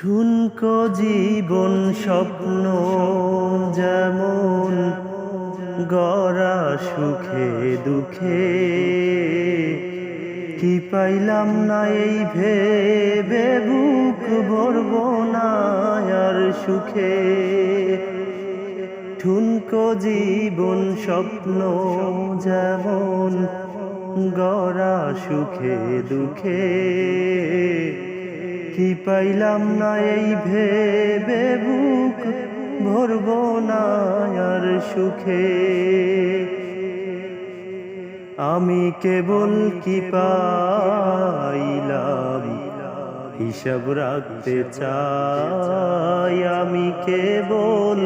ঠুনকো জীবন স্বপ্ন যেমন গড়া সুখে দুঃখে, কি পাইলাম না এই ভেবে বুক ভরব না আর সুখে। ঠুনকো জীবন স্বপ্ন যেমন গড়া সুখে দুঃখে, কি পাইলাম না এই ভেবে বুক ভরব না আর সুখে। আমি কেবল কি পাইলাম হিসাব রাখতে চাই, আমি কেবল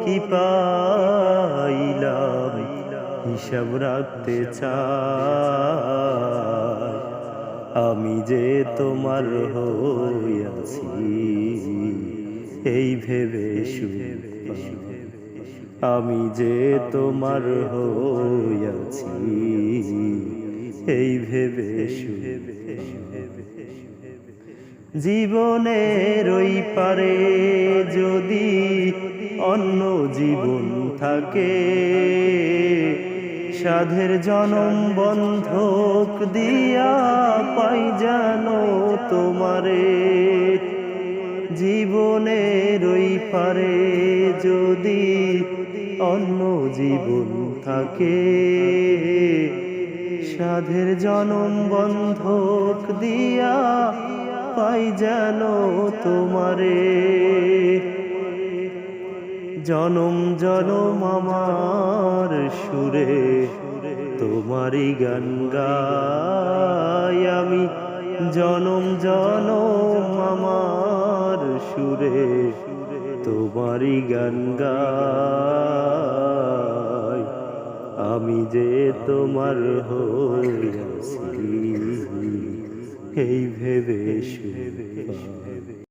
কি পাইলাম হিসাব রাখতে চাই। আমি যে তোমার হইয়াছি এই ভেবে সুখ পাই, আমি যে তোমার হইয়াছি এই ভেবে সুখ পাই। জীবনের ওই পারে যদি অন্য জীবন থাকে, সাধের জনম বন্ধক দিয়া পাই জানো তোমারে। জীবনের ওই পারে যদি অন্য জীবন থাকে, সাধের জনম বন্ধক দিয়া পাই জানো তোমারে। জনম জনম আমার সুরে তোমারই গান গাই, আমি জনম জনম আমার সুরে তোমারই গান গাই। আমি যে তোমার হইয়াছি এই ভেবে সুখ পাই।